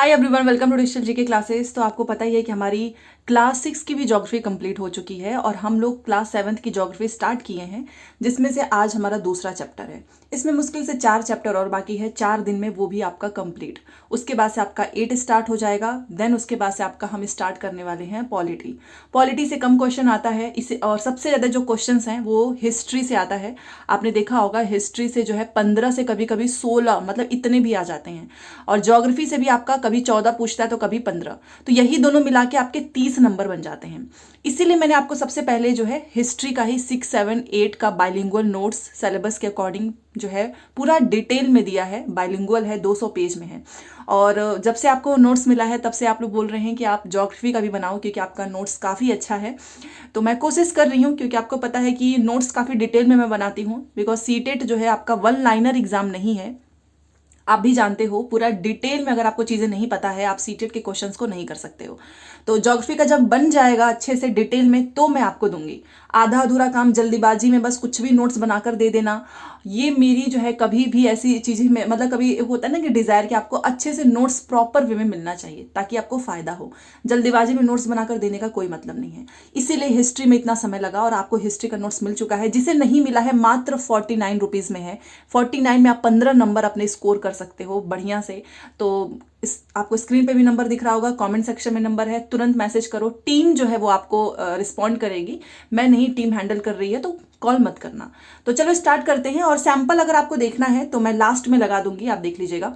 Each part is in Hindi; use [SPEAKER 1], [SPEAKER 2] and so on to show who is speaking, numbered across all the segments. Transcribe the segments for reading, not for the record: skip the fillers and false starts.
[SPEAKER 1] Hi everyone, welcome to digital GK classes. तो आपको पता ही है कि हमारी क्लास 6 की भी ज्योग्राफी कंप्लीट हो चुकी है और हम लोग क्लास 7 की ज्योग्राफी स्टार्ट किए हैं, जिसमें से आज हमारा दूसरा चैप्टर है। इसमें मुश्किल से 4 चैप्टर और बाकी है, 4 दिन में वो भी आपका कंप्लीट। उसके बाद से आपका 8 स्टार्ट हो जाएगा। देन उसके बाद से आपका हम स्टार्ट करने वाले हैं पॉलिटी। पॉलिटी से कम क्वेश्चन आता है इसे, और सबसे ज़्यादा जो क्वेश्चन हैं वो हिस्ट्री से आता है। आपने देखा होगा हिस्ट्री से जो है 15 से कभी कभी 16, मतलब इतने भी आ जाते हैं। और ज्योग्राफी से भी आपका कभी 14 पूछता है तो कभी 15, तो यही दोनों मिला के आपके 30 नंबर बन जाते हैं। इसीलिए मैंने आपको सबसे पहले जो है हिस्ट्री का ही 6, 7, 8 का बाइलिंगुअल नोट्स सिलेबस के अकॉर्डिंग जो है पूरा डिटेल में दिया है। बाइलिंगुअल है, 200 पेज में है। और जब से आपको नोट्स मिला है तब से आप लोग बोल रहे हैं कि आप ज्योग्राफी का भी बनाओ, क्योंकि आपका नोट्स काफ़ी अच्छा है। तो मैं कोशिश कर रही हूँ, क्योंकि आपको पता है कि नोट्स काफ़ी डिटेल में मैं बनाती हूँ, बिकॉज सीटेट जो है आपका 1 लाइनर एग्जाम नहीं है। आप भी जानते हो, पूरा डिटेल में अगर आपको चीज़ें नहीं पता है आप सीटेट के क्वेश्चंस को नहीं कर सकते हो। तो ज्योग्राफी का जब बन जाएगा अच्छे से डिटेल में तो मैं आपको दूंगी। आधा अधूरा काम जल्दीबाजी में बस कुछ भी नोट्स बनाकर दे देना, ये मेरी जो है कभी भी ऐसी चीज़ें में, मतलब कभी होता है ना कि डिज़ायर कि आपको अच्छे से नोट्स प्रॉपर वे में मिलना चाहिए ताकि आपको फ़ायदा हो। जल्दीबाजी में नोट्स बनाकर देने का कोई मतलब नहीं है। इसीलिए हिस्ट्री में इतना समय लगा और आपको हिस्ट्री का नोट्स मिल चुका है। जिसे नहीं मिला है मात्र 49 रुपीज़ में है। 49 में आप 15 नंबर अपने स्कोर कर सकते हो बढ़िया से। तो आपको स्क्रीन पे भी नंबर दिख रहा होगा, कमेंट सेक्शन में नंबर है, तुरंत मैसेज करो। टीम जो है वो आपको रिस्पॉन्ड करेगी। मैं नहीं, टीम हैंडल कर रही है, तो कॉल मत करना। तो चलो स्टार्ट करते हैं। और सैंपल अगर आपको देखना है तो मैं लास्ट में लगा दूंगी, आप देख लीजिएगा।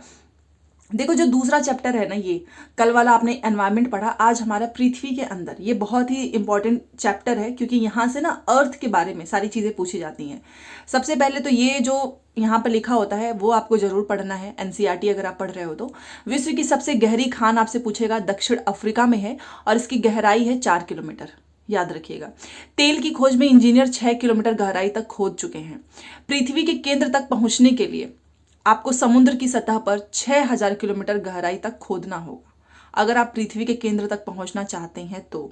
[SPEAKER 1] देखो, जो दूसरा चैप्टर है ना, ये कल वाला आपने एनवायरनमेंट पढ़ा, आज हमारा पृथ्वी के अंदर। ये बहुत ही इंपॉर्टेंट चैप्टर है, क्योंकि यहाँ से ना अर्थ के बारे में सारी चीज़ें पूछी जाती हैं। सबसे पहले तो ये जो यहाँ पर लिखा होता है वो आपको जरूर पढ़ना है, एनसीईआरटी अगर आप पढ़ रहे हो तो। विश्व की सबसे गहरी खान आपसे पूछेगा, दक्षिण अफ्रीका में है और इसकी गहराई है 4 किलोमीटर, याद रखिएगा। तेल की खोज में इंजीनियर 6 किलोमीटर गहराई तक खोद चुके हैं। पृथ्वी के केंद्र तक पहुंचने के लिए आपको समुद्र की सतह पर 6000 किलोमीटर गहराई तक खोदना होगा, अगर आप पृथ्वी के केंद्र तक पहुंचना चाहते हैं तो।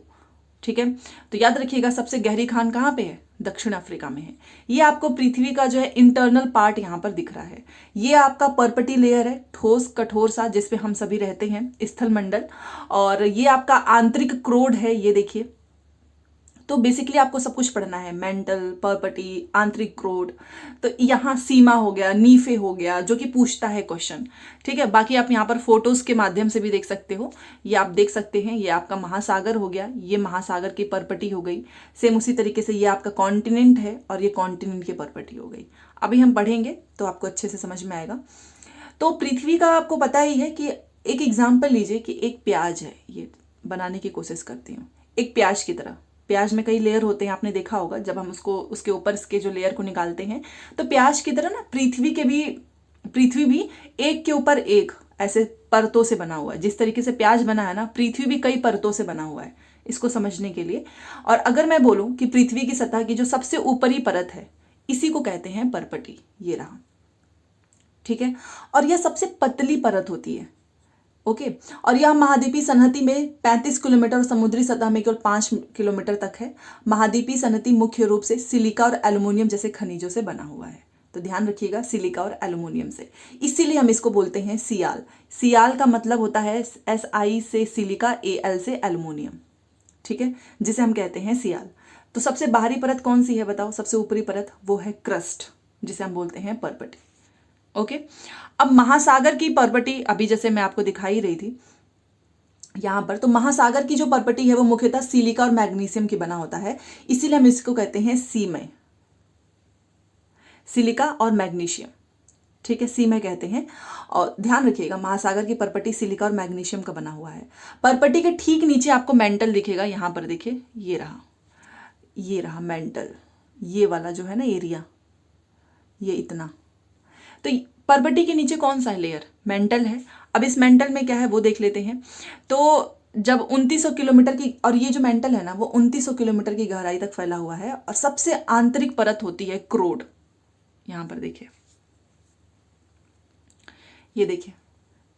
[SPEAKER 1] ठीक है, तो याद रखिएगा सबसे गहरी खान कहाँ पे है, दक्षिण अफ्रीका में है। ये आपको पृथ्वी का जो है इंटरनल पार्ट यहाँ पर दिख रहा है। ये आपका पर्पटी लेयर है, ठोस कठोर सा, जिसपे हम सभी रहते हैं, स्थल मंडल। और ये आपका आंतरिक क्रोड है, ये देखिए। तो बेसिकली आपको सब कुछ पढ़ना है, मेंटल, पर्पटी, आंतरिक क्रोड। तो यहाँ सीमा हो गया, नीफे हो गया, जो कि पूछता है क्वेश्चन। ठीक है, बाकी आप यहाँ पर फोटोज के माध्यम से भी देख सकते हो। ये आप देख सकते हैं, ये आपका महासागर हो गया, ये महासागर की पर्पटी हो गई। सेम उसी तरीके से ये आपका कॉन्टिनेंट है और ये कॉन्टिनेंट की पर्पटी हो गई। अभी हम पढ़ेंगे तो आपको अच्छे से समझ में आएगा। तो पृथ्वी का आपको पता ही है कि एक एग्जाम्पल लीजिए कि एक प्याज है, ये बनाने की कोशिश करती हूँ। एक प्याज की तरह, प्याज में कई लेयर होते हैं, आपने देखा होगा। जब हम उसको उसके ऊपर इसके जो लेयर को निकालते हैं, तो प्याज की तरह ना पृथ्वी भी एक के ऊपर एक ऐसे परतों से बना हुआ है। जिस तरीके से प्याज बना है ना, पृथ्वी भी कई परतों से बना हुआ है, इसको समझने के लिए। और अगर मैं बोलूं कि पृथ्वी की सतह की जो सबसे ऊपरी परत है, इसी को कहते हैं पर्पटी, ये रहा। ठीक है, और यह सबसे पतली परत होती है। ओके, और यह महाद्वीपीय संहति में 35 किलोमीटर और समुद्री सतह में केवल 5 किलोमीटर तक है। महाद्वीपीय संहति मुख्य रूप से सिलिका और एल्युमिनियम जैसे खनिजों से बना हुआ है। तो ध्यान रखिएगा, सिलिका और एल्युमिनियम से, इसीलिए हम इसको बोलते हैं सियाल। सियाल का मतलब होता है SI से सिलिका, AL से एल्युमिनियम। ठीक है, जिसे हम कहते हैं सियाल। तो सबसे बाहरी परत कौन सी है बताओ, सबसे ऊपरी परत, वो है क्रस्ट, जिसे हम बोलते हैं पर्पटी। ओके, अब महासागर की पर्पटी, अभी जैसे मैं आपको दिखाई रही थी यहां पर, तो महासागर की जो पर्पटी है वो मुख्यतः सिलिका और मैग्नीशियम की बना होता है, इसीलिए हम इसको कहते हैं सीमय, सिलिका और मैग्नीशियम। ठीक है, सीमय कहते हैं। और ध्यान रखिएगा, महासागर की पर्पटी सिलिका और मैग्नीशियम का बना हुआ है। पर्पटी के ठीक नीचे आपको मेंटल दिखेगा, यहां पर देखिए, ये रहा मेंटल, ये वाला जो है ना एरिया, ये इतना। तो पर्पटी के नीचे कौन सा लेयर, मेंटल है। अब इस मेंटल में क्या है वो देख लेते हैं। तो जब 2900 किलोमीटर की, और ये जो मेंटल है ना वो 2900 किलोमीटर की गहराई तक फैला हुआ है, और सबसे आंतरिक परत होती है क्रोड। यहां पर देखिए, ये देखिए,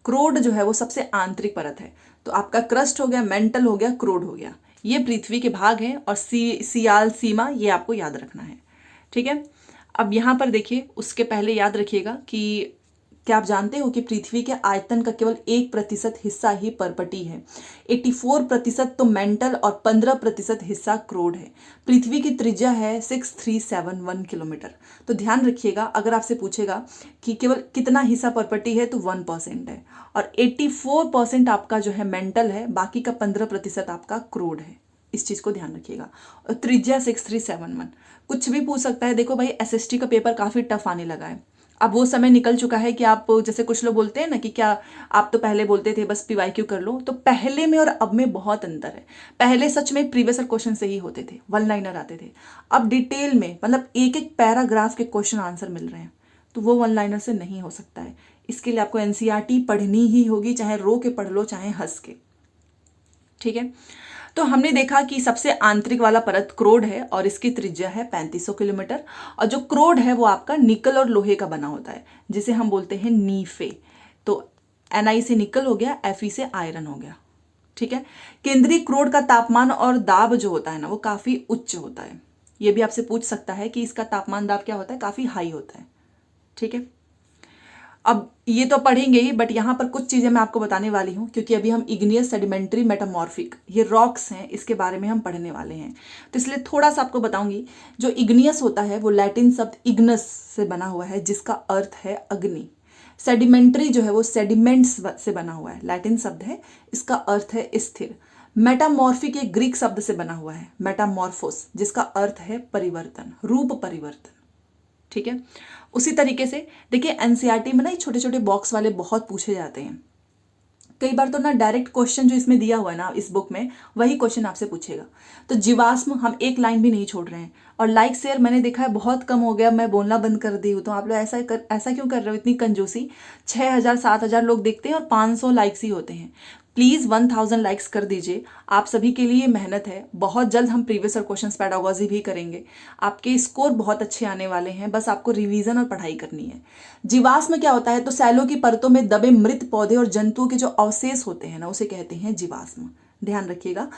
[SPEAKER 1] क्रोड जो है वो सबसे आंतरिक परत है। तो आपका क्रस्ट हो गया, मेंटल हो गया, क्रोड हो गया, ये पृथ्वी के भाग हैं। और सियाल, सीमा, ये आपको याद रखना है। ठीक है, अब यहाँ पर देखिए, उसके पहले याद रखिएगा कि क्या आप जानते हो कि पृथ्वी के आयतन का केवल 1% हिस्सा ही पर्पटी है। 84% तो मेंटल और 15% हिस्सा क्रोड है। पृथ्वी की त्रिज्या है 6371 किलोमीटर। तो ध्यान रखिएगा, अगर आपसे पूछेगा कि केवल कितना हिस्सा पर्पटी है तो 1% है, और 84% आपका जो है मेंटल है, बाकी का 15% आपका क्रोड है। इस चीज को ध्यान रखिएगा। और त्रिज्या 6371। कुछ भी पूछ सकता है। देखो भाई, एसएसटी का पेपर काफी टफ आने लगा है। अब वो समय निकल चुका है कि आप, जैसे कुछ लोग बोलते हैं ना कि क्या आप तो पहले बोलते थे बस पीवाईक्यू कर लो, तो पहले में और अब में बहुत अंतर है। पहले सच में प्रीवियस क्वेश्चन से ही होते थे, वन लाइनर आते थे। अब डिटेल में, मतलब एक एक पैराग्राफ के क्वेश्चन आंसर मिल रहे हैं, तो वो वन लाइनर से नहीं हो सकता है। इसके लिए आपको एनसीईआरटी पढ़नी ही होगी, चाहे रो के पढ़ लो चाहे हंस के। ठीक है, तो हमने देखा कि सबसे आंतरिक वाला परत क्रोड है और इसकी त्रिज्या है 3500 किलोमीटर। और जो क्रोड है वो आपका निकल और लोहे का बना होता है, जिसे हम बोलते हैं नीफे। तो Ni से निकल हो गया, Fe से आयरन हो गया। ठीक है, केंद्रीय क्रोड का तापमान और दाब जो होता है ना, वो काफी उच्च होता है। ये भी आपसे पूछ सकता है कि इसका तापमान दाब क्या होता है, काफी हाई होता है। ठीक है, अब ये तो पढ़ेंगे ही, बट यहाँ पर कुछ चीजें मैं आपको बताने वाली हूँ, क्योंकि अभी हम इग्नियस, सेडिमेंट्री, मेटामॉर्फिक, ये रॉक्स हैं, इसके बारे में हम पढ़ने वाले हैं। तो इसलिए थोड़ा सा आपको बताऊंगी। जो इग्नियस होता है वो लैटिन शब्द इग्नस से बना हुआ है, जिसका अर्थ है अग्नि। सेडिमेंट्री जो है वो सेडिमेंट्स से बना हुआ है, लैटिन शब्द है, इसका अर्थ है स्थिर। मेटामॉर्फिक एक ग्रीक शब्द से बना हुआ है, मेटामॉर्फोस, जिसका अर्थ है परिवर्तन, रूप परिवर्तन। ठीक है, उसी तरीके से देखिए एनसीईआरटी में ना छोटे छोटे बॉक्स वाले बहुत पूछे जाते हैं। कई बार तो ना डायरेक्ट क्वेश्चन जो इसमें दिया हुआ है ना इस बुक में, वही क्वेश्चन आपसे पूछेगा। तो जीवाश्म हम एक लाइन भी नहीं छोड़ रहे हैं। और लाइक शेयर मैंने देखा है बहुत कम हो गया, मैं बोलना बंद कर दी हूँ। तो आप लोग ऐसा क्यों कर रहे हो, इतनी कंजूसी? 6000 7000 लोग देखते हैं और 500 लाइक्स ही होते हैं। प्लीज 1000 लाइक्स कर दीजिए, आप सभी के लिए मेहनत है। बहुत जल्द हम प्रीवियस क्वेश्चंस पेडागोजी भी करेंगे, आपके स्कोर बहुत अच्छे आने वाले हैं, बस आपको रिवीजन और पढ़ाई करनी है। जीवाश्म क्या होता है, तो सैलों की परतों में दबे मृत पौधे और जंतुओं के जो अवशेष होते हैं ना, उसे कहते हैं जीवाश्म। ध्यान रखिएगा,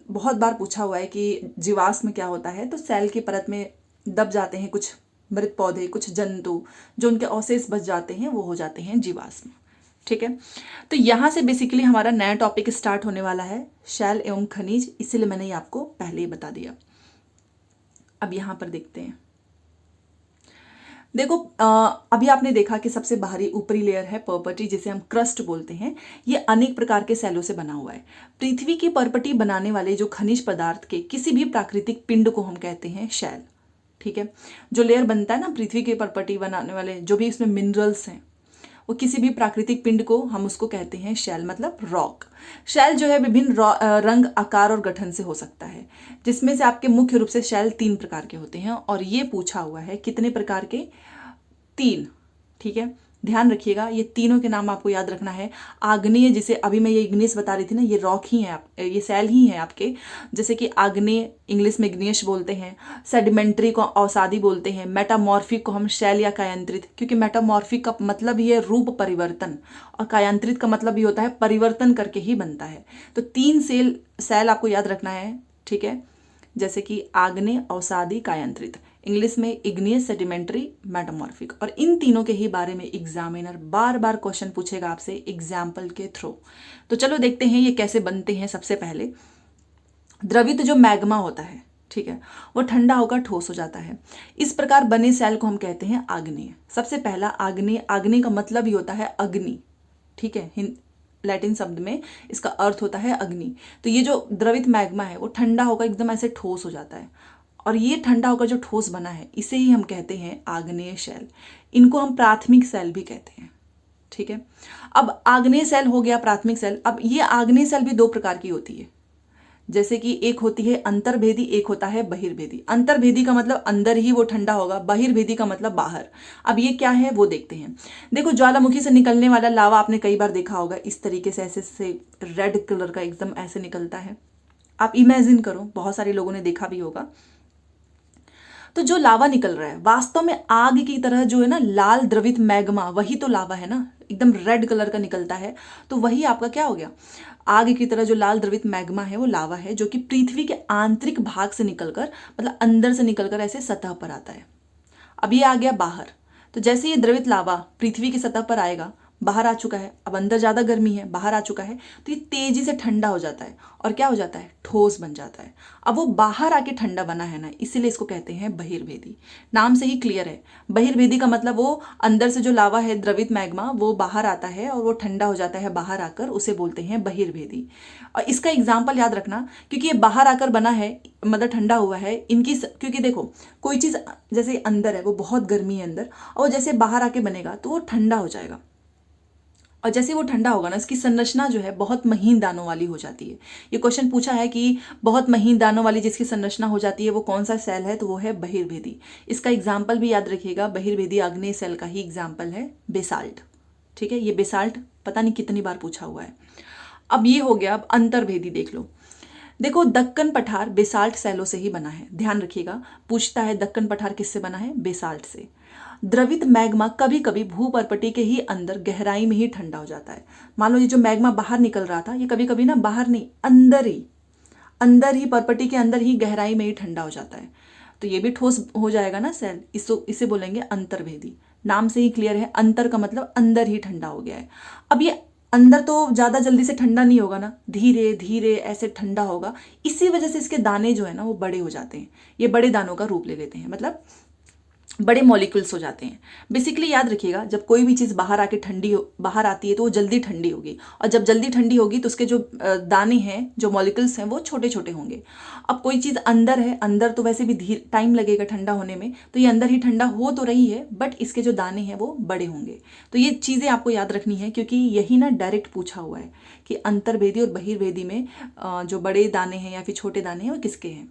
[SPEAKER 1] बहुत बार पूछा हुआ है कि जीवाश्म क्या होता है, तो सेल की परत में दब जाते हैं कुछ मृत पौधे, कुछ जंतु, जो उनके अवशेष बच जाते हैं, वो हो जाते हैं जीवाश्म। ठीक है, तो यहां से बेसिकली हमारा नया टॉपिक स्टार्ट होने वाला है, शैल एवं खनिज, इसीलिए मैंने ये आपको पहले ही बता दिया। अब यहां पर देखते हैं। देखो अभी आपने देखा कि सबसे बाहरी ऊपरी लेयर है पर्पटी, जिसे हम क्रस्ट बोलते हैं। ये अनेक प्रकार के सेलों से बना हुआ है। पृथ्वी की पर्पटी बनाने वाले जो खनिज पदार्थ के किसी भी प्राकृतिक पिंड को हम कहते हैं शैल। ठीक है, जो लेयर बनता है ना पृथ्वी की पर्पटी बनाने वाले, जो भी इसमें मिनरल्स हैं, वो किसी भी प्राकृतिक पिंड को हम उसको कहते हैं शैल, मतलब रॉक। शैल जो है विभिन्न रंग, आकार और गठन से हो सकता है, जिसमें से आपके मुख्य रूप से शैल 3 प्रकार के होते हैं। और ये पूछा हुआ है कितने प्रकार के, 3। ठीक है, ध्यान रखिएगा, ये तीनों के नाम आपको याद रखना है। आग्नेय, जिसे अभी मैं ये इग्नियस बता रही थी ना, ये रॉक ही है, ये सेल ही है आपके। जैसे कि आग्नेय इंग्लिश में इग्नियस बोलते हैं, सेडिमेंट्री को अवसादी बोलते हैं, मेटामॉर्फिक को हम शैल या कायांतरित, क्योंकि मेटामॉर्फिक का मतलब ही है रूप परिवर्तन, और कायांतरित का मतलब ही होता है परिवर्तन करके ही बनता है। तो 3 सेल आपको याद रखना है। ठीक है, जैसे कि आग्नेय, अवसादी, कायांतरित, इंग्लिश में इग्नियस, सेडिमेंट्री, मेटामॉर्फिक। और इन तीनों के ही बारे में एग्जामिनर बार बार क्वेश्चन पूछेगा आपसे एग्जाम्पल के थ्रू। तो चलो देखते हैं ये कैसे बनते हैं। सबसे पहले द्रवित जो मैग्मा होता है, ठीक है, वो ठंडा होकर ठोस हो जाता है। इस प्रकार बने सेल को हम कहते हैं आग्नेय। सबसे पहला आग्नेय, आग्नेय का मतलब ही होता है अग्नि। ठीक है, लैटिन शब्द में इसका अर्थ होता है अग्नि। तो ये जो द्रवित मैग्मा है वो ठंडा होकर एकदम ऐसे ठोस हो जाता है, और ये ठंडा होकर जो ठोस बना है इसे ही हम कहते हैं आग्नेय शैल। इनको हम प्राथमिक सेल भी कहते हैं। ठीक है, अब आग्नेय सेल हो गया, प्राथमिक सेल। अब ये आग्नेय सेल भी 2 प्रकार की होती है, जैसे कि एक होती है अंतर्भेदी, एक होता है बहिर्भेदी। अंतर्भेदी का मतलब अंदर ही वो ठंडा होगा, बहिर्भेदी का मतलब बाहर। अब ये क्या है वो देखते हैं। देखो, ज्वालामुखी से निकलने वाला लावा आपने कई बार देखा होगा, इस तरीके से ऐसे से रेड कलर का एकदम ऐसे निकलता है। आप इमेजिन करो, बहुत सारे लोगों ने देखा भी होगा। तो जो लावा निकल रहा है वास्तव में आग की तरह जो है ना, लाल द्रवित मैग्मा, वही तो लावा है ना, एकदम रेड कलर का निकलता है। तो वही आपका क्या हो गया, आग की तरह जो लाल द्रवित मैग्मा है वो लावा है, जो कि पृथ्वी के आंतरिक भाग से निकलकर, मतलब अंदर से निकलकर ऐसे सतह पर आता है। अब ये आ गया बाहर। तो जैसे ये द्रवित लावा पृथ्वी की सतह पर आएगा, बाहर आ चुका है, अब अंदर ज़्यादा गर्मी है, बाहर आ चुका है, तो ये तेजी से ठंडा हो जाता है और क्या हो जाता है, ठोस बन जाता है। अब वो बाहर आके ठंडा बना है ना, इसीलिए इसको कहते हैं बहिर्वेदी। नाम से ही क्लियर है, बहिर्वेदी का मतलब वो अंदर से जो लावा है, द्रवित मैग्मा, वो बाहर आता है और वो ठंडा हो जाता है बाहर आकर, उसे बोलते हैं बहिर्वेदी। और इसका एग्जाम्पल याद रखना, क्योंकि ये बाहर आकर बना है, मतलब ठंडा हुआ है क्योंकि देखो कोई चीज़ जैसे अंदर है, वो बहुत गर्मी है अंदर, और जैसे बाहर आके बनेगा तो वो ठंडा हो जाएगा। और जैसे वो ठंडा होगा ना, इसकी संरचना जो है बहुत महीन दानों वाली हो जाती है। ये क्वेश्चन पूछा है कि बहुत महीन दानों वाली जिसकी संरचना हो जाती है वो कौन सा सेल है, तो वो है बहिर्वेदी। इसका एग्जाम्पल भी याद रखिएगा, बहिर्वेदी आग्नेय सेल का ही एग्जाम्पल है बेसाल्ट। ठीक है, ये बेसाल्ट पता नहीं कितनी बार पूछा हुआ है। अब ये हो गया, अब अंतर्भेदी देख लो। देखो दक्कन पठार बेसाल्ट सेलों से ही बना है, ध्यान रखिएगा। पूछता है दक्कन पठार किससे बना है, बेसाल्ट से। द्रवित मैग्मा कभी कभी भूपर्पटी के ही अंदर गहराई में ही ठंडा हो जाता है। मान लो ये जो मैग्मा बाहर निकल रहा था, ये कभी कभी ना बाहर नहीं, अंदर ही पर्पटी के अंदर ही गहराई में ही ठंडा हो जाता है। तो ये भी ठोस हो जाएगा ना सेल, इसे बोलेंगे अंतर्भेदी। नाम से ही क्लियर है, अंतर का मतलब अंदर ही ठंडा हो गया है। अब ये अंदर तो ज़्यादा जल्दी से ठंडा नहीं होगा ना, धीरे धीरे ऐसे ठंडा होगा। इसी वजह से इसके दाने जो है ना वो बड़े हो जाते हैं, ये बड़े दानों का रूप ले लेते हैं, मतलब बड़े मॉलिक्यूल्स हो जाते हैं। बेसिकली याद रखिएगा, जब कोई भी चीज़ बाहर आके बाहर आती है तो वो जल्दी ठंडी होगी, और जब जल्दी ठंडी होगी तो उसके जो दाने हैं, जो मॉलिक्यूल्स हैं, वो छोटे छोटे होंगे। अब कोई चीज़ अंदर है, अंदर तो वैसे भी टाइम लगेगा ठंडा होने में, तो ये अंदर ही ठंडा हो तो रही है, बट इसके जो दाने हैं वो बड़े होंगे। तो ये चीज़ें आपको याद रखनी है, क्योंकि यही ना डायरेक्ट पूछा हुआ है कि अंतर्भेदी और बहिर्वेदी में जो बड़े दाने हैं या फिर छोटे दाने हैं वो किसके हैं।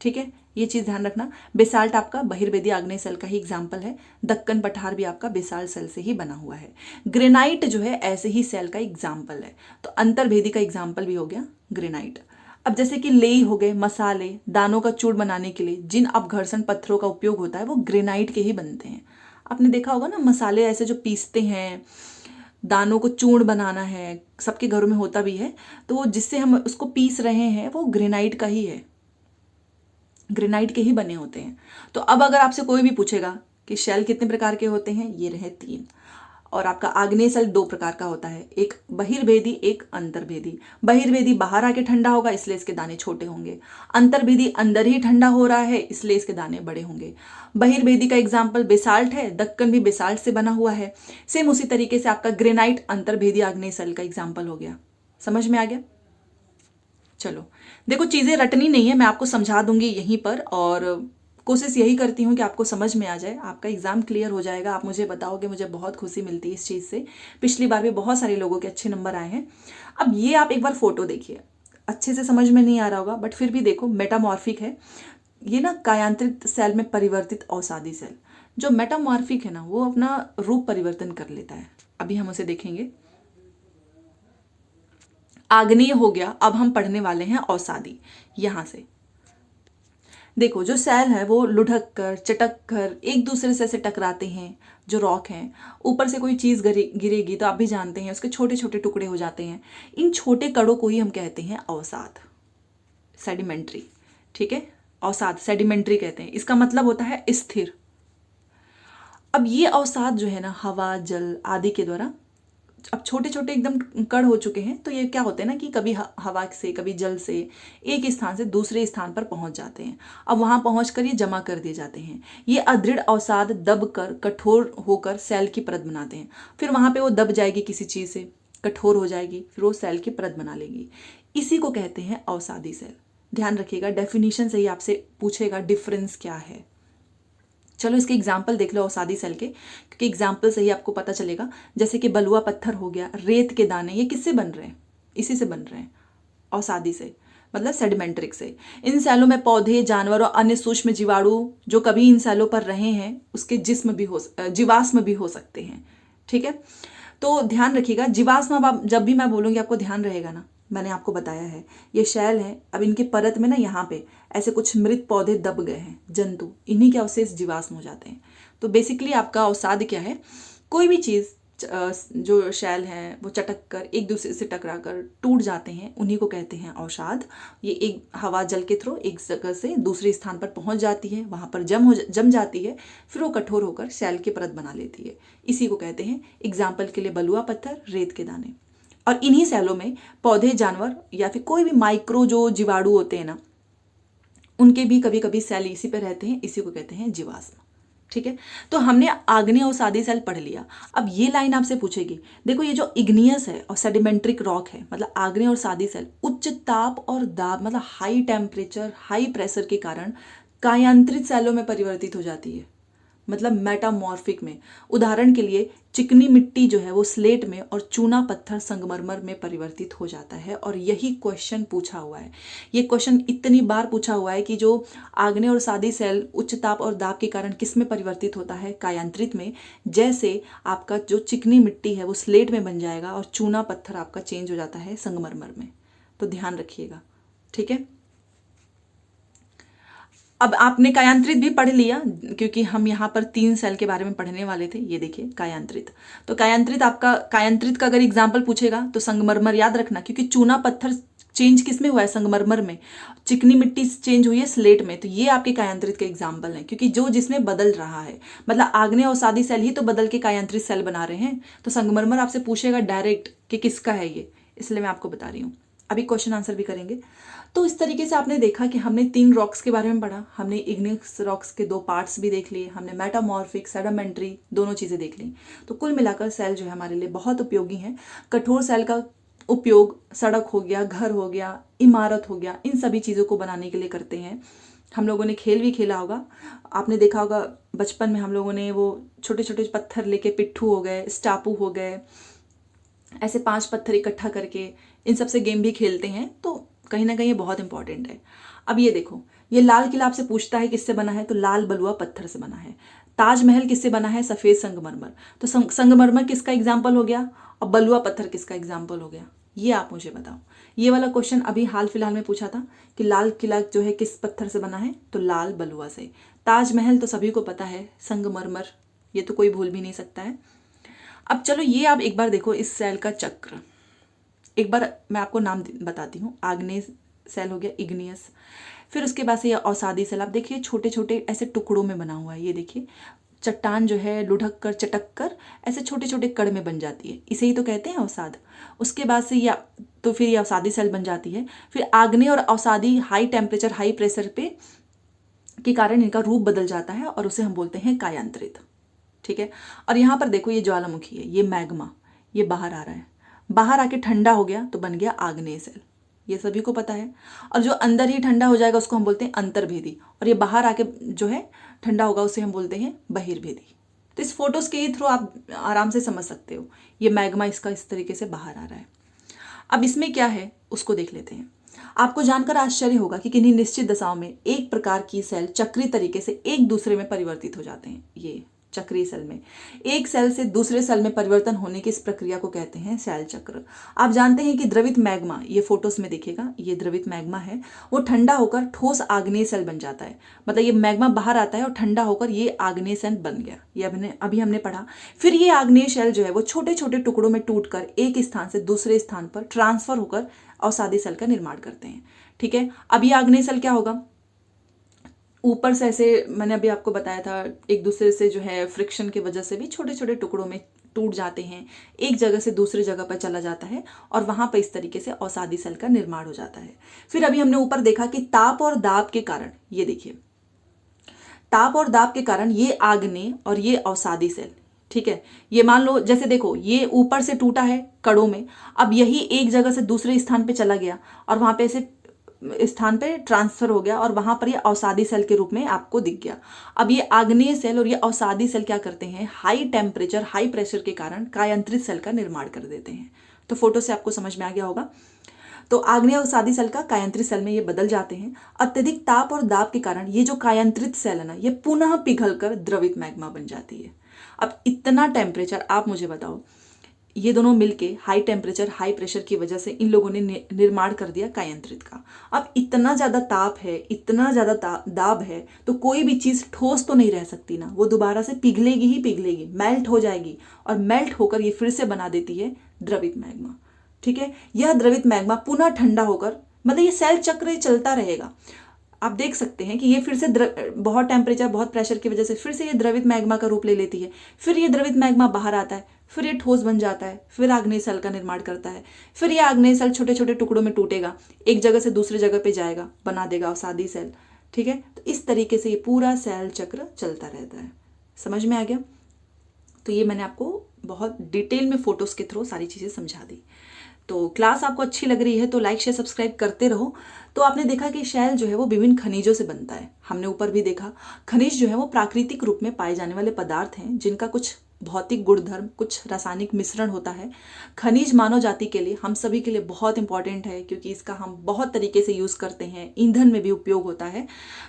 [SPEAKER 1] ठीक है, ये चीज़ ध्यान रखना। बेसाल्ट आपका बहिर्वेदी आग्नेय सेल का ही एग्जाम्पल है। दक्कन पठार भी आपका बेसाल्ट सेल से ही बना हुआ है। ग्रेनाइट जो है ऐसे ही सेल का एग्जाम्पल है। तो अंतर्भेदी का एग्जाम्पल भी हो गया ग्रेनाइट। अब जैसे कि लेई हो गए, मसाले, दानों का चूर्ण बनाने के लिए जिन अपघर्षण पत्थरों का उपयोग होता है वो ग्रेनाइट के ही बनते हैं। आपने देखा होगा ना, मसाले ऐसे जो पीसते हैं, दानों को चूर्ण बनाना है, सबके घरों में होता भी है, तो जिससे हम उसको पीस रहे हैं वो ग्रेनाइट का ही है, ग्रेनाइट के ही बने होते हैं। तो अब अगर आपसे कोई भी पूछेगा कि शेल कितने प्रकार के होते हैं, ये रहे 3। और आपका आग्नेय सेल 2 प्रकार का होता है, एक बहिर्भेदी, एक अंतर्भेदी। बहिर्भेदी बाहर आके ठंडा होगा, इसलिए इसके दाने छोटे होंगे। अंतर्भेदी अंदर ही ठंडा हो रहा है, इसलिए इसके दाने बड़े होंगे। बहिर्भेदी का एग्जाम्पल बेसाल्ट है, दक्कन भी बेसाल्ट से बना हुआ है। सेम उसी तरीके से आपका ग्रेनाइट अंतर्भेदी आग्नेय सेल का एग्जाम्पल हो गया। समझ में आ गया? चलो देखो, चीज़ें रटनी नहीं है, मैं आपको समझा दूंगी यहीं पर, और कोशिश यही करती हूँ कि आपको समझ में आ जाए, आपका एग्ज़ाम क्लियर हो जाएगा। आप मुझे बताओगे, मुझे बहुत खुशी मिलती है इस चीज़ से। पिछली बार भी बहुत सारे लोगों के अच्छे नंबर आए हैं। अब ये आप एक बार फोटो देखिए, अच्छे से समझ में नहीं आ रहा होगा, बट फिर भी देखो, मेटामॉर्फिक है ये ना, कायांतरित सेल में परिवर्तित अवसादी सेल। जो मेटामॉर्फिक है ना, वो अपना रूप परिवर्तन कर लेता है। अभी हम उसे देखेंगे। आग्नेय हो गया, अब हम पढ़ने वाले हैं अवसादी। यहां से देखो, जो सेल है वो लुढ़क कर, चटक कर एक दूसरे से ऐसे टकराते हैं। जो रॉक हैं, ऊपर से कोई चीज़ गिरेगी तो आप भी जानते हैं उसके छोटे छोटे टुकड़े हो जाते हैं। इन छोटे कणों को ही हम कहते हैं अवसाद, सेडिमेंट्री। ठीक है, अवसाद सेडिमेंट्री कहते हैं। इसका मतलब होता है स्थिर। अब ये अवसाद जो है ना, हवा, जल आदि के द्वारा अब छोटे छोटे एकदम कण हो चुके हैं, तो ये क्या होते हैं ना कि कभी हवा से, कभी जल से एक स्थान से दूसरे स्थान पर पहुंच जाते हैं। अब वहां पहुंचकर ये जमा कर दिए जाते हैं। ये अदृढ़ अवसाद दब कर कठोर होकर सेल की परत बनाते हैं। फिर वहां पे वो दब जाएगी किसी चीज़ से, कठोर हो जाएगी, फिर वो सेल की परत बना लेगी। इसी को कहते हैं अवसादी सेल। ध्यान रखिएगा, डेफिनेशन से ही आपसे पूछेगा डिफरेंस क्या है। चलो इसके एग्जाम्पल देख लो अवसादी सेल के, क्योंकि एग्जाम्पल से ही आपको पता चलेगा। जैसे कि बलुआ पत्थर हो गया, रेत के दाने, ये किससे बन रहे हैं? इसी से बन रहे हैं, अवसादी से, मतलब सेडिमेंट्रिक से। इन सेलों में पौधे, जानवर और अन्य सूक्ष्म जीवाणु जो कभी इन सेलों पर रहे हैं उसके जीवाश्म भी हो सकते हैं। ठीक है, तो ध्यान रखिएगा, जीवाश्म जब भी मैं बोलूँगी आपको ध्यान रहेगा ना। मैंने आपको बताया है ये शैल है, अब इनके परत में ना यहाँ पे ऐसे कुछ मृत पौधे दब गए हैं, जंतु, इन्हीं के अवशेष जीवाश्म हो जाते हैं। तो बेसिकली आपका अवसाद क्या है? कोई भी चीज़ जो शैल हैं वो चटक कर एक दूसरे से टकरा कर टूट जाते हैं, उन्हीं को कहते हैं अवसाद। ये एक हवा जल के थ्रू एक जगह से दूसरे स्थान पर पहुंच जाती है, वहां पर जम जाती है, फिर वो कठोर होकर शैल की परत बना लेती है। इसी को कहते हैं, एग्जाम्पल के लिए बलुआ पत्थर, रेत के दाने। और इन्हीं सैलों में पौधे, जानवर या फिर कोई भी माइक्रो जो जीवाणु होते हैं ना, उनके भी कभी कभी सेल इसी पे रहते हैं, इसी को कहते हैं जीवाश्म। ठीक है, तो हमने आग्नेय और सादी सेल पढ़ लिया। अब ये लाइन आपसे पूछेगी, देखो ये जो इग्नियस है और सेडिमेंट्रिक रॉक है, मतलब आग्नेय और सादी सेल उच्च ताप और दाब मतलब हाई टेम्परेचर हाई प्रेशर के कारण कायांतरित सेलों में परिवर्तित हो जाती है, मतलब मेटामॉर्फिक में। उदाहरण के लिए चिकनी मिट्टी जो है वो स्लेट में और चूना पत्थर संगमरमर में परिवर्तित हो जाता है। और यही क्वेश्चन पूछा हुआ है, ये क्वेश्चन इतनी बार पूछा हुआ है कि जो आग्नेय और सादी सेल उच्च ताप और दाब के कारण किस में परिवर्तित होता है, कायांतरित में। जैसे आपका जो चिकनी मिट्टी है वो स्लेट में बन जाएगा और चूना पत्थर आपका चेंज हो जाता है संगमरमर में। तो ध्यान रखिएगा, ठीक है। अब आपने कायांतरित भी पढ़ लिया, क्योंकि हम यहाँ पर 3 सेल के बारे में पढ़ने वाले थे। ये देखिए कायांतरित, तो कायांतरित का अगर एग्जाम्पल पूछेगा तो संगमरमर याद रखना, क्योंकि चूना पत्थर चेंज किस में हुआ है, संगमरमर में। चिकनी मिट्टी चेंज हुई है स्लेट में। तो ये आपके कायांतरित के एग्जाम्पल हैं, क्योंकि जो जिसमें बदल रहा है, मतलब आग्नेय और सादी सेल ही तो बदल के कायांतरित सेल बना रहे हैं। तो संगमरमर आपसे पूछेगा डायरेक्ट कि किसका है ये, इसलिए मैं आपको बता रही हूँ। अभी क्वेश्चन आंसर भी करेंगे। तो इस तरीके से आपने देखा कि हमने 3 रॉक्स के बारे में पढ़ा, हमने इग्नियस रॉक्स के 2 पार्ट्स भी देख लिए, हमने मेटामॉर्फिक, सेडिमेंट्री दोनों चीज़ें देख ली। तो कुल मिलाकर सेल जो है हमारे लिए बहुत उपयोगी हैं। कठोर सेल का उपयोग सड़क हो गया, घर हो गया, इमारत हो गया, इन सभी चीज़ों को बनाने के लिए करते हैं। हम लोगों ने खेल भी खेला होगा, आपने देखा होगा बचपन में हम लोगों ने वो छोटे छोटे पत्थर लेके, पिट्ठू हो गए, स्टापू हो गए, ऐसे 5 पत्थर इकट्ठा करके इन सब से गेम भी खेलते हैं। तो कहीं ना कहीं ये बहुत इंपॉर्टेंट है। अब ये देखो, ये लाल किला आपसे पूछता है किससे बना है, तो लाल बलुआ पत्थर से बना है। ताजमहल किससे बना है, सफ़ेद संगमरमर। तो संगमरमर किसका एग्जाम्पल हो गया और बलुआ पत्थर किसका एग्जाम्पल हो गया, ये आप मुझे बताओ। ये वाला क्वेश्चन अभी हाल फिलहाल में पूछा था कि लाल किला जो है किस पत्थर से बना है, तो लाल बलुआ से। ताजमहल तो सभी को पता है, संगमरमर, ये तो कोई भूल भी नहीं सकता है। अब चलो ये आप एक बार देखो इस सेल का चक्र, एक बार मैं आपको नाम बताती हूँ। आग्नेय सेल हो गया, इग्नियस। फिर उसके बाद से ये अवसादी सेल, आप देखिए छोटे छोटे ऐसे टुकड़ों में बना हुआ है। ये देखिए चट्टान जो है लुढ़क कर चटक कर ऐसे छोटे छोटे कण में बन जाती है, इसे ही तो कहते हैं अवसाद। उसके बाद से या तो फिर ये अवसादी सेल बन जाती है। फिर आग्नेय और अवसादी हाई टेम्परेचर हाई प्रेशर पे के कारण इनका रूप बदल जाता है और उसे हम बोलते हैं कायांतरित, ठीक है। और यहाँ पर देखो ये ज्वालामुखी है, ये मैग्मा, ये बाहर आ रहा है, बाहर आके ठंडा हो गया तो बन गया आग्नेय सेल, ये सभी को पता है। और जो अंदर ही ठंडा हो जाएगा उसको हम बोलते हैं अंतर्भेदी, और ये बाहर आके जो है ठंडा होगा उसे हम बोलते हैं बहिर्भेदी। तो इस फोटोज के थ्रू आप आराम से समझ सकते हो, ये मैग्मा इसका इस तरीके से बाहर आ रहा है। अब इसमें क्या है उसको देख लेते हैं। आपको जानकर आश्चर्य होगा कि किन्हीं निश्चित दशाओं में एक प्रकार की सेल चक्रीय तरीके से एक दूसरे में परिवर्तित हो जाते हैं। ये चक्रीय सेल में एक सेल से दूसरे सेल में परिवर्तन होने की इस प्रक्रिया को कहते हैं सेल चक्र। आप जानते हैं कि द्रवित मैग्मा, ये फोटोस में दिखेगा, ये द्रवित मैग्मा है, वो ठंडा होकर ठोस आग्नेय सेल बन जाता है। मतलब ये मैग्मा बाहर आता है और ठंडा होकर ये आग्नेय सेल बन गया, ये अभी हमने पढ़ा। फिर ये आग्नेय सेल जो है वो छोटे छोटे टुकड़ों में टूटकर एक स्थान से दूसरे स्थान पर ट्रांसफर होकर अवसादी सेल का निर्माण करते हैं, ठीक है। अब ये आग्नेय सेल क्या होगा, ऊपर से ऐसे मैंने अभी आपको बताया था, एक दूसरे से जो है फ्रिक्शन की वजह से भी छोटे छोटे टुकड़ों में टूट जाते हैं, एक जगह से दूसरी जगह पर चला जाता है और वहां पर इस तरीके से अवसादी सेल का निर्माण हो जाता है। फिर अभी हमने ऊपर देखा कि ताप और दाब के कारण, ये देखिए ताप और दाब के कारण ये आग्नेय और ये अवसादी सेल, ठीक है। ये मान लो जैसे देखो ये ऊपर से टूटा है कड़ों में, अब यही एक जगह से दूसरे स्थान पे चला गया और वहां पे ऐसे स्थान पे ट्रांसफर हो गया और वहां पर ये अवसादी सेल के रूप में आपको दिख गया। अब ये आग्नेय सेल और ये अवसादी सेल क्या करते हैं, हाई टेम्परेचर हाई प्रेशर के कारण कायांतरित सेल का निर्माण कर देते हैं। तो फोटो से आपको समझ में आ गया होगा। तो आग्नेय अवसादी सेल का कायांतरित सेल में ये बदल जाते हैं। अत्यधिक ताप और दाब के कारण ये जो कायांतरित सेल है ना, ये पुनः पिघलकर द्रवित मैग्मा बन जाती है। अब इतना टेम्परेचर, आप मुझे बताओ ये दोनों मिलके हाई टेम्परेचर हाई प्रेशर की वजह से इन लोगों ने निर्माण कर दिया कायंत्रित का। अब इतना ज़्यादा ताप है, इतना ज़्यादा दाब है, तो कोई भी चीज़ ठोस तो नहीं रह सकती ना, वो दोबारा से पिघलेगी ही पिघलेगी, मेल्ट हो जाएगी, और मेल्ट होकर ये फिर से बना देती है द्रवित मैग्मा। ठीक है, यह द्रवित मैग्मा पुनः ठंडा होकर, मतलब ये सेल चक्र चलता रहेगा। आप देख सकते हैं कि ये फिर से बहुत टेम्परेचर बहुत प्रेशर की वजह से फिर से ये द्रवित मैग्मा का रूप ले लेती है, फिर ये द्रवित मैग्मा बाहर आता है, फिर ये ठोस बन जाता है, फिर आग्नेय सेल का निर्माण करता है, फिर ये आग्नेय सेल छोटे छोटे टुकड़ों में टूटेगा, एक जगह से दूसरी जगह पे जाएगा, बना देगा अवसादी सेल। ठीक है, तो इस तरीके से ये पूरा सेल चक्र चलता रहता है। समझ में आ गया? तो ये मैंने आपको बहुत डिटेल में फोटोज के थ्रू सारी चीज़ें समझा दी। तो क्लास आपको अच्छी लग रही है तो लाइक शेयर सब्सक्राइब करते रहो। तो आपने देखा कि शैल जो है वो विभिन्न खनिजों से बनता है। हमने ऊपर भी देखा खनिज जो है वो प्राकृतिक रूप में पाए जाने वाले पदार्थ हैं जिनका कुछ भौतिक गुणधर्म, कुछ रासायनिक मिश्रण होता है। खनिज मानव जाति के लिए, हम सभी के लिए बहुत इंपॉर्टेंट है, क्योंकि इसका हम बहुत तरीके से यूज़ करते हैं, ईंधन में भी उपयोग होता है।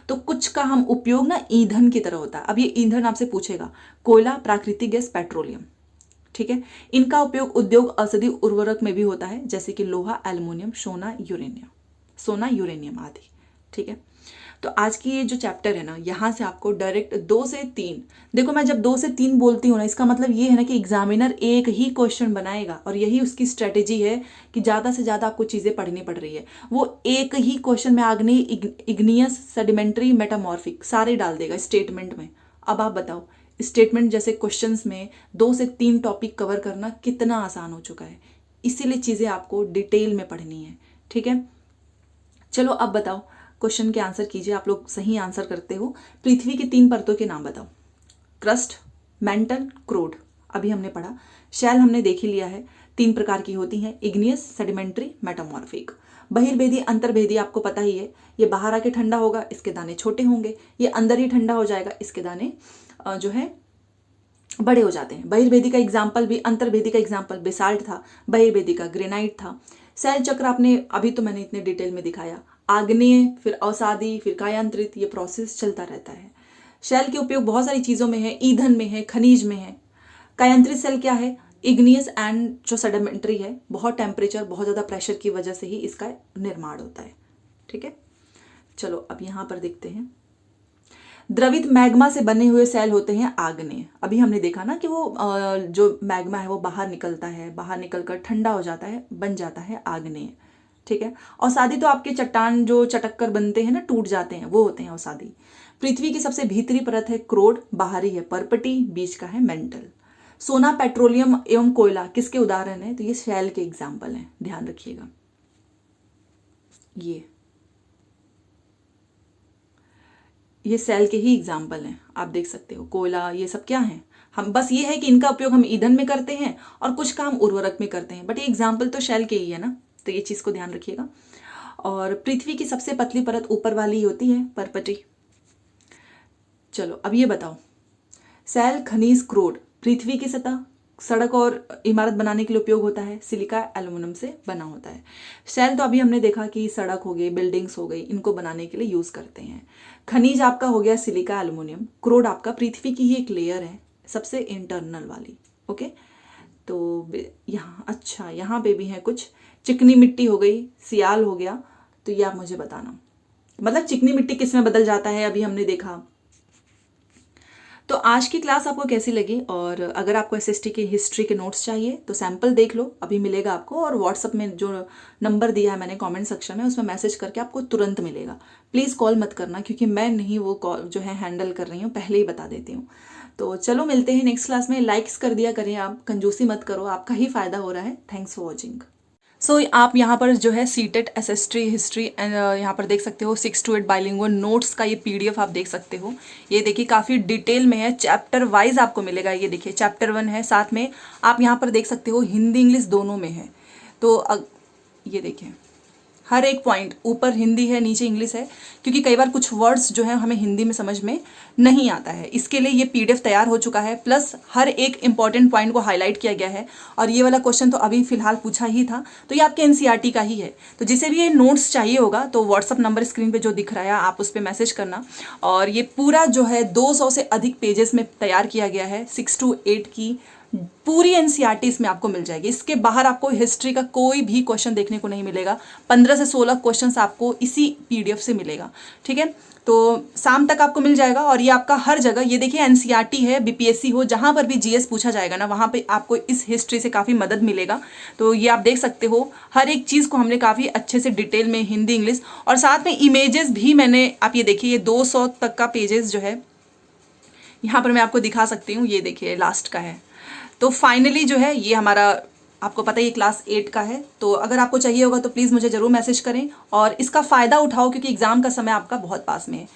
[SPEAKER 1] तो कुछ का हम उपयोग ना ईंधन की तरह होता है। अब ये ईंधन आपसे पूछेगा, कोयला, प्राकृतिक गैस, पेट्रोलियम। ठीक है, इनका उपयोग उद्योग औषधि उर्वरक में भी होता है, जैसे कि लोहा, एल्युमिनियम, सोना, यूरेनियम आदि। ठीक है, तो आज की ये जो चैप्टर है ना, यहाँ से आपको डायरेक्ट 2 से 3, देखो मैं जब 2 से 3 बोलती हूँ ना, इसका मतलब ये है ना कि एग्जामिनर एक ही क्वेश्चन बनाएगा, और यही उसकी स्ट्रेटेजी है कि ज़्यादा से ज़्यादा आपको चीज़ें पढ़नी पड़ रही है। वो एक ही क्वेश्चन में आग्नेय, इग्नियस, सेडिमेंट्री, मेटामॉर्फिक सारे डाल देगा स्टेटमेंट में। अब आप बताओ, स्टेटमेंट जैसे क्वेश्चंस में 2 से 3 टॉपिक कवर करना कितना आसान हो चुका है। इसीलिए चीज़ें आपको डिटेल में पढ़नी है। ठीक है, चलो अब बताओ, क्वेश्चन के आंसर कीजिए। आप लोग सही आंसर करते हो। पृथ्वी की 3 परतों के नाम बताओ। क्रस्ट, मेंटल, क्रोड। अभी हमने पढ़ा। शैल हमने देख ही लिया है, 3 प्रकार की होती हैं, इग्नियस, सेडिमेंट्री, मेटामॉर्फिक। बहिर्भेदी, अंतर्भेदी आपको पता ही है, ये बाहर आके ठंडा होगा, इसके दाने छोटे होंगे, ये अंदर ही ठंडा हो जाएगा, इसके दाने जो है बड़े हो जाते हैं। बहिर्भेदी का एग्जाम्पल भी, अंतर्भेदी का एग्जाम्पल बेसाल्ट था, बहिर्भेदी का ग्रेनाइट था। सेल चक्र आपने अभी तो मैंने इतने डिटेल में दिखाया। आग्नेय, फिर अवसादी, फिर कायांतरित, ये प्रोसेस चलता रहता है। शैल के उपयोग बहुत सारी चीज़ों में है, ईंधन में है, खनिज में है। कायांतरित सेल क्या है? इग्नियस एंड जो सेडिमेंट्री है, बहुत टेम्परेचर, बहुत ज़्यादा प्रेशर की वजह से ही इसका निर्माण होता है। ठीक है, चलो अब यहाँ पर देखते हैं। द्रवित मैग्मा से बने हुए सेल होते हैं आग्नेय। अभी हमने देखा ना कि वो जो मैग्मा है वो बाहर निकलता है, बाहर निकलकर ठंडा हो जाता है, बन जाता है आग्नेय। ठीक है, अवसादी तो आपके चट्टान जो चटक कर बनते हैं ना, टूट जाते हैं, वो होते हैं अवसादी। पृथ्वी की सबसे भीतरी परत है क्रोड, बाहरी है पर्पटी, बीच का है मेंटल। सोना, पेट्रोलियम एवं कोयला किसके उदाहरण है? तो ये शैल के एग्जाम्पल हैं, ध्यान रखिएगा। ये सेल के ही एग्जाम्पल हैं, आप देख सकते हो। कोयला, ये सब क्या है? हम बस ये है कि इनका उपयोग हम ईंधन में करते हैं और कुछ काम उर्वरक में करते हैं, बट ये एग्जाम्पल तो शेल के ही है ना, तो ये चीज़ को ध्यान रखिएगा। और पृथ्वी की सबसे पतली परत ऊपर वाली होती है, पर्पटी। चलो अब ये बताओ, सेल, खनिज, क्रोड पृथ्वी की सतह, सड़क और इमारत बनाने के लिए उपयोग होता है, सिलिका, एल्युमिनियम से बना होता है। सेल तो अभी हमने देखा कि सड़क हो गई, बिल्डिंग्स हो गई, इनको बनाने के लिए यूज़ करते हैं। खनिज आपका हो गया सिलिका, एल्युमिनियम। क्रोड आपका पृथ्वी की ही एक लेयर है, सबसे इंटरनल वाली। ओके, तो यहाँ, अच्छा यहाँ पे भी है कुछ, चिकनी मिट्टी हो गई, सियाल हो गया, तो ये आप मुझे बताना, मतलब चिकनी मिट्टी किस में बदल जाता है, अभी हमने देखा। तो आज की क्लास आपको कैसी लगी? और अगर आपको एसएसटी की हिस्ट्री के नोट्स चाहिए तो सैंपल देख लो, अभी मिलेगा आपको, और व्हाट्सअप में जो नंबर दिया है मैंने कमेंट सेक्शन में, उसमें मैसेज करके आपको तुरंत मिलेगा। प्लीज़ कॉल मत करना, क्योंकि मैं नहीं वो कॉल जो है हैंडल कर रही हूँ, पहले ही बता देती हूँ। तो चलो मिलते हैं नेक्स्ट क्लास में। लाइक्स कर दिया करें, आप कंजूसी मत करो, आपका ही फ़ायदा हो रहा है। Thanks for watching. सो आप यहाँ पर जो है सीटेट एसएसटी हिस्ट्री एंड यहाँ पर देख सकते हो 6 to 8 बाइलिंगुअल नोट्स का ये पीडीएफ आप देख सकते हो। ये देखिए काफ़ी डिटेल में है, चैप्टर वाइज आपको मिलेगा। ये देखिए चैप्टर 1 है, साथ में आप यहाँ पर देख सकते हो हिंदी इंग्लिश दोनों में है। तो ये देखिए हर एक पॉइंट, ऊपर हिंदी है, नीचे इंग्लिश है, क्योंकि कई बार कुछ वर्ड्स जो है हमें हिंदी में समझ में नहीं आता है, इसके लिए ये पीडीएफ तैयार हो चुका है। प्लस हर एक इंपॉर्टेंट पॉइंट को हाईलाइट किया गया है। और ये वाला क्वेश्चन तो अभी फिलहाल पूछा ही था, तो ये आपके एनसीईआरटी का ही है। तो जिसे भी ये नोट्स चाहिए होगा तो व्हाट्सअप नंबर स्क्रीन पर जो दिख रहा है आप उस पर मैसेज करना। और ये पूरा जो है 200 से अधिक पेजेस में तैयार किया गया है, 6 to 8 की पूरी एनसीईआरटी इसमें आपको मिल जाएगी। इसके बाहर आपको हिस्ट्री का कोई भी क्वेश्चन देखने को नहीं मिलेगा। 15 से 16 क्वेश्चंस आपको इसी पीडीएफ से मिलेगा, ठीक है। तो शाम तक आपको मिल जाएगा। और ये आपका हर जगह, ये देखिए एनसीईआरटी है, बीपीएससी हो, जहां पर भी जीएस पूछा जाएगा ना, वहां पे आपको इस हिस्ट्री से काफ़ी मदद मिलेगा। तो ये आप देख सकते हो, हर एक चीज़ को हमने काफ़ी अच्छे से डिटेल में हिंदी इंग्लिश और साथ में इमेजेस भी मैंने, आप ये देखिए, ये 200 तक का पेजेस जो है यहाँ पर मैं आपको दिखा सकती हूँ। ये देखिए लास्ट का है। तो फाइनली जो है ये हमारा, आपको पता है ये क्लास 8 का है। तो अगर आपको चाहिए होगा तो प्लीज़ मुझे ज़रूर मैसेज करें और इसका फ़ायदा उठाओ, क्योंकि एग्ज़ाम का समय आपका बहुत पास में है।